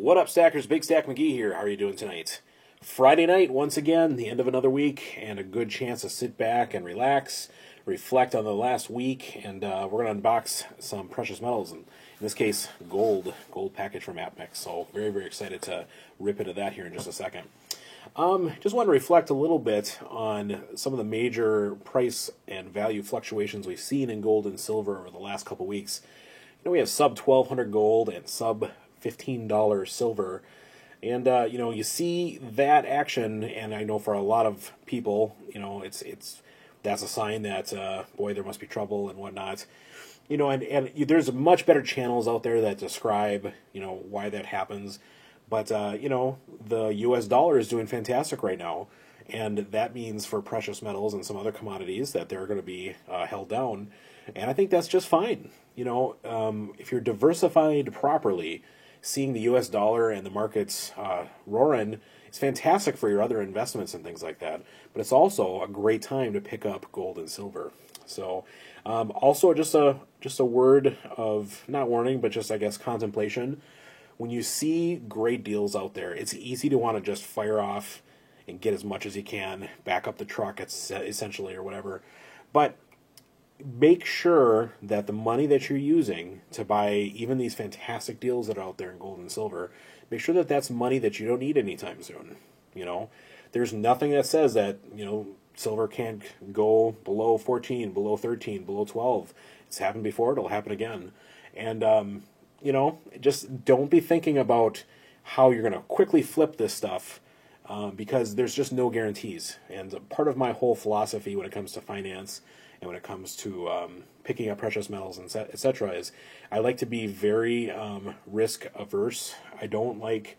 What up, Stackers? Big Stack McGee here. How are you doing tonight? Friday night, once again, the end of another week, and a good chance to sit back and relax, reflect on the last week, and we're going to unbox some precious metals, and in this case, gold package from APMEX. So very, very excited to rip into that here in just a second. Just want to reflect a little bit on some of the major price and value fluctuations we've seen in gold and silver over the last couple weeks. You know, we have sub 1,200 gold and sub $15 silver. And, you see that action, and I know for a lot of people, that's a sign that, boy, there must be trouble and whatnot. And there's much better channels out there that describe, why that happens. But, the U.S. dollar is doing fantastic right now. And that means for precious metals and some other commodities that they're going to be held down. And I think that's just fine. If you're diversified properly, seeing the U.S. dollar and the markets roaring, it's fantastic for your other investments and things like that. But it's also a great time to pick up gold and silver. So, also just a word of, not warning, but just, I guess, contemplation. When you see great deals out there, it's easy to want to just fire off and get as much as you can, back up the truck, essentially, or whatever. But make sure that the money that you're using to buy even these fantastic deals that are out there in gold and silver, make sure that that's money that you don't need anytime soon. There's nothing that says that, silver can't go below 14, below 13, below 12. It's happened before, it'll happen again. And, just don't be thinking about how you're going to quickly flip this stuff, because there's just no guarantees. And part of my whole philosophy when it comes to finance and when it comes to picking up precious metals and etc. is I like to be very risk averse. I don't like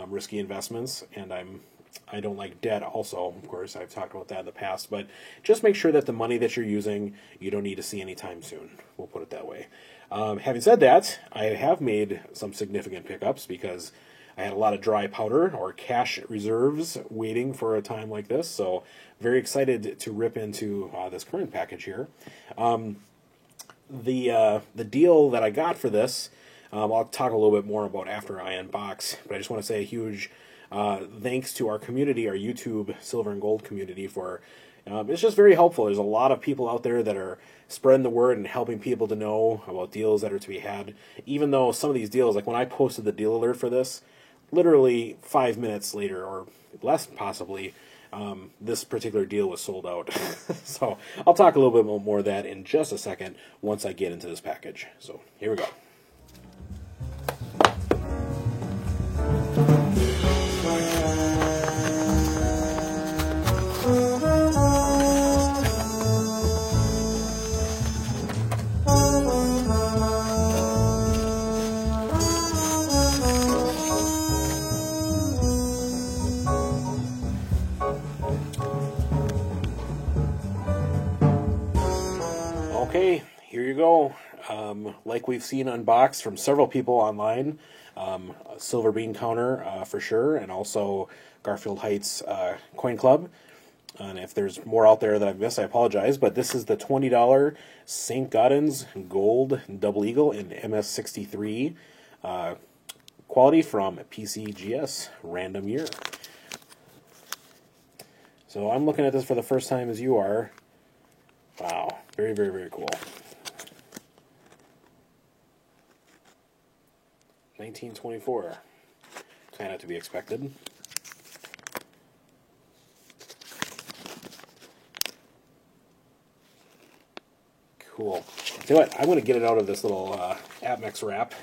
risky investments, and I don't like debt also. Of course, I've talked about that in the past, but just make sure that the money that you're using, you don't need to see anytime soon. We'll put it that way. Having said that, I have made some significant pickups because I had a lot of dry powder or cash reserves waiting for a time like this, so very excited to rip into this current package here. The deal that I got for this, I'll talk a little bit more about after I unbox, but I just want to say a huge thanks to our community, our YouTube silver and gold community, for it's just very helpful. There's a lot of people out there that are spreading the word and helping people to know about deals that are to be had, even though some of these deals, like when I posted the deal alert for this, literally 5 minutes later, or less possibly, this particular deal was sold out. So I'll talk a little bit more of that in just a second once I get into this package. So here we go. Okay, here you go. Like we've seen unboxed from several people online, Silver Bean Counter for sure, and also Garfield Heights Coin Club. And if there's more out there that I've missed, I apologize. But this is the $20 St. Gaudens Gold Double Eagle in MS63 quality from PCGS Random Year. So I'm looking at this for the first time as you are. Wow, very, very, very cool. 1924. Kind of to be expected. Cool. You know what? I'm going to get it out of this little APMEX wrap.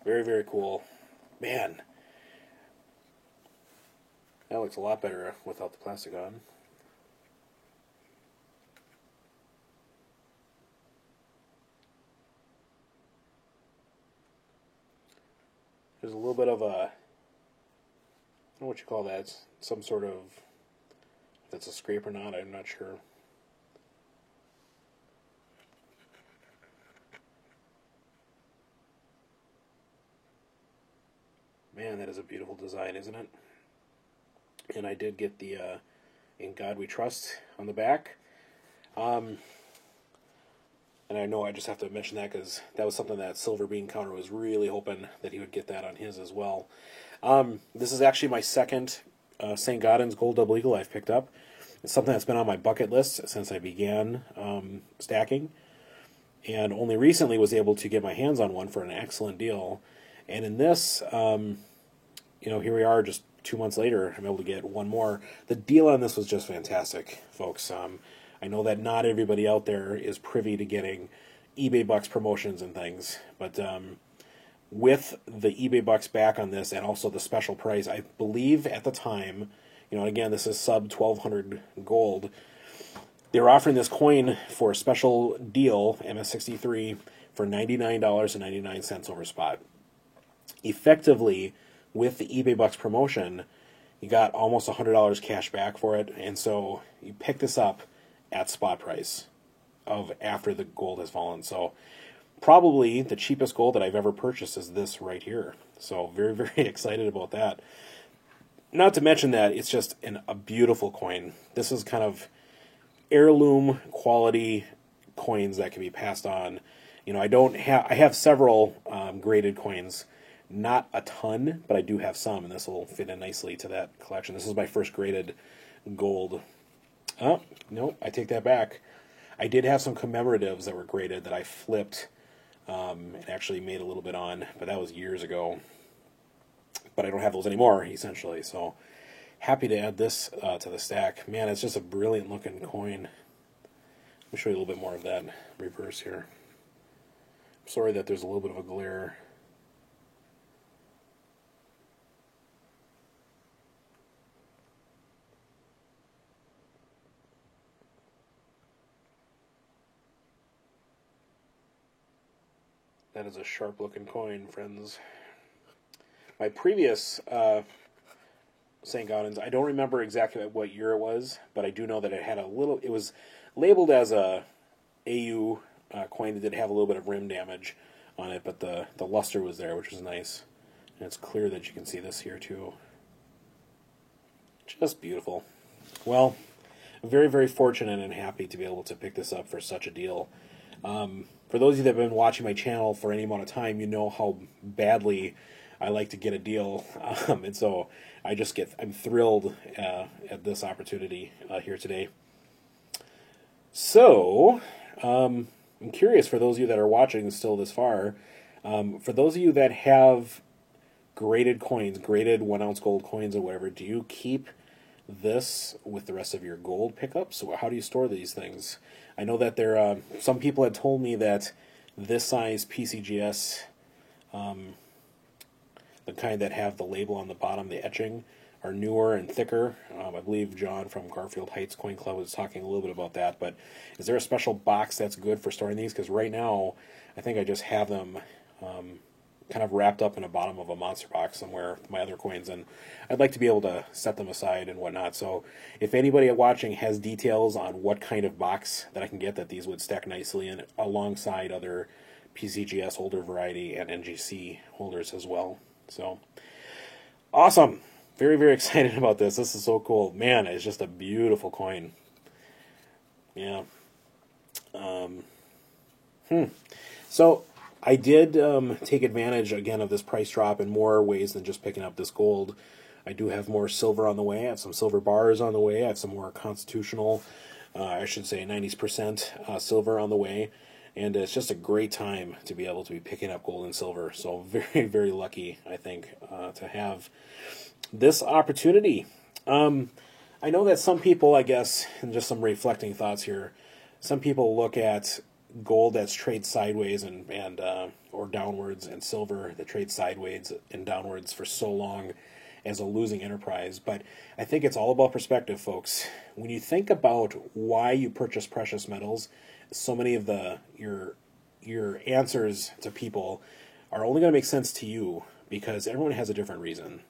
Very, very cool. Man, that looks a lot better without the plastic on. There's a little bit of a, I don't know what you call that. It's some sort of, if that's a scrape or not, I'm not sure. Man, that is a beautiful design, isn't it? and I did get the In God We Trust on the back. And I know I just have to mention that because that was something that Silver Bean Counter was really hoping that he would get that on his as well. This is actually my second St. Gaudens Gold Double Eagle I've picked up. It's something that's been on my bucket list since I began stacking, and only recently was able to get my hands on one for an excellent deal. And in this, here we are just 2 months later, I'm able to get one more. The deal on this was just fantastic, folks. I know that not everybody out there is privy to getting eBay Bucks promotions and things, but with the eBay Bucks back on this and also the special price, I believe at the time, again, this is sub 1200 gold, they were offering this coin for a special deal, MS63, for $99.99 over spot. Effectively, with the eBay Bucks promotion, you got almost $100 cash back for it, and so you pick this up at spot price of after the gold has fallen. So probably the cheapest gold that I've ever purchased is this right here. So very, very excited about that. Not to mention that it's just a beautiful coin. This is kind of heirloom quality coins that can be passed on. I have several graded coins. Not a ton, but I do have some, and this will fit in nicely to that collection. This is my first graded gold. Oh, no, I take that back. I did have some commemoratives that were graded that I flipped and actually made a little bit on, but that was years ago. But I don't have those anymore, essentially, so happy to add this to the stack. Man, it's just a brilliant looking coin. Let me show you a little bit more of that reverse here. I'm sorry that there's a little bit of a glare. That is a sharp-looking coin, friends. My previous St. Gaudens, I don't remember exactly what year it was, but I do know that it had it was labeled as a AU coin that did have a little bit of rim damage on it, but the luster was there, which was nice. And it's clear that you can see this here, too. Just beautiful. Well, I'm very, very fortunate and happy to be able to pick this up for such a deal. For those of you that have been watching my channel for any amount of time, you know how badly I like to get a deal, and so I'm thrilled at this opportunity here today. So, I'm curious, for those of you that are watching still this far, for those of you that have graded coins, graded 1 ounce gold coins or whatever, do you keep this with the rest of your gold pickups? How do you store these things? I know that some people had told me that this size PCGS, the kind that have the label on the bottom, the etching, are newer and thicker. I believe John from Garfield Heights Coin Club was talking a little bit about that, but is there a special box that's good for storing these? Because right now, I think I just have them kind of wrapped up in the bottom of a monster box somewhere, my other coins, and I'd like to be able to set them aside and whatnot. So if anybody watching has details on what kind of box that I can get that these would stack nicely in alongside other PCGS holder variety and NGC holders as well. So awesome. Very, very excited about this. This is so cool. Man, it's just a beautiful coin. Yeah. So I did take advantage, again, of this price drop in more ways than just picking up this gold. I do have more silver on the way. I have some silver bars on the way. I have some more constitutional, I should say 90% silver on the way. And it's just a great time to be able to be picking up gold and silver. So very, very lucky, I think, to have this opportunity. I know that some people, I guess, and just some reflecting thoughts here, some people look at gold that's trades sideways or downwards, and silver that trades sideways and downwards for so long as a losing enterprise. But I think it's all about perspective, folks. When you think about why you purchase precious metals, so many of your answers to people are only going to make sense to you because everyone has a different reason.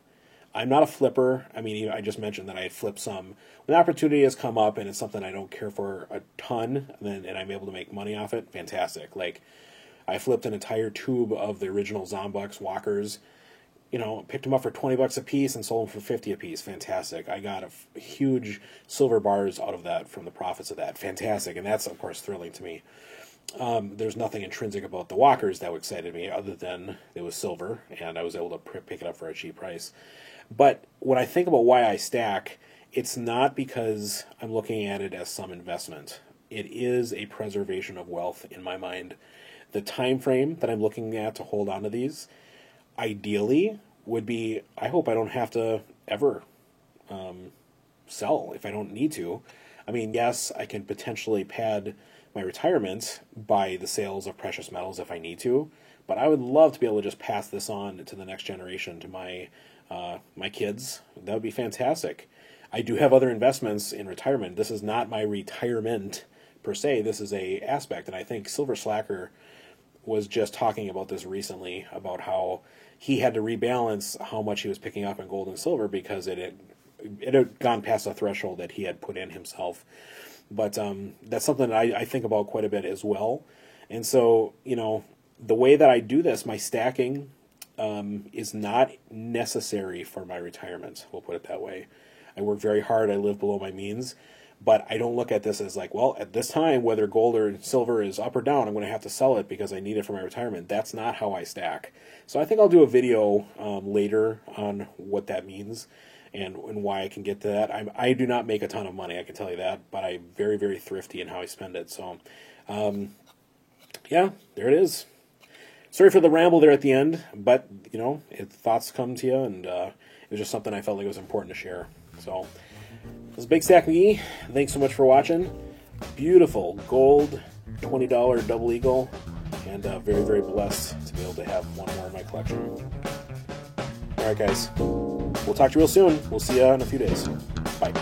I'm not a flipper. I mean, I just mentioned that I had flipped some. When the opportunity has come up and it's something I don't care for a ton, and I'm able to make money off it, fantastic. Like, I flipped an entire tube of the original Zombucks Walkers, picked them up for $20 a piece and sold them for $50 a piece. Fantastic. I got huge silver bars out of that from the profits of that. Fantastic. And that's, of course, thrilling to me. There's nothing intrinsic about the walkers that excited me other than it was silver and I was able to pick it up for a cheap price. But when I think about why I stack, it's not because I'm looking at it as some investment. It is a preservation of wealth in my mind. The time frame that I'm looking at to hold on to these ideally would be, I hope I don't have to ever sell if I don't need to. I mean, yes, I can potentially pad my retirement by the sales of precious metals if I need to, but I would love to be able to just pass this on to the next generation, to my kids. That would be fantastic. I do have other investments in retirement. This is not my retirement per se. This is a aspect, and I think Silver Slacker was just talking about this recently, about how he had to rebalance how much he was picking up in gold and silver because it had gone past a threshold that he had put in himself. But that's something that I think about quite a bit as well. And so, the way that I do this, my stacking is not necessary for my retirement. We'll put it that way. I work very hard. I live below my means. But I don't look at this as like, well, at this time, whether gold or silver is up or down, I'm going to have to sell it because I need it for my retirement. That's not how I stack. So I think I'll do a video later on what that means and why I can get to that. I do not make a ton of money, I can tell you that, but I'm very, very thrifty in how I spend it. So, yeah, there it is. Sorry for the ramble there at the end, but, thoughts come to you, and it was just something I felt like it was important to share. So, this is Big Stack McGee. Thanks so much for watching. Beautiful gold $20 double eagle, and very, very blessed to be able to have one more in my collection. All right, guys. We'll talk to you real soon. We'll see you in a few days. Bye.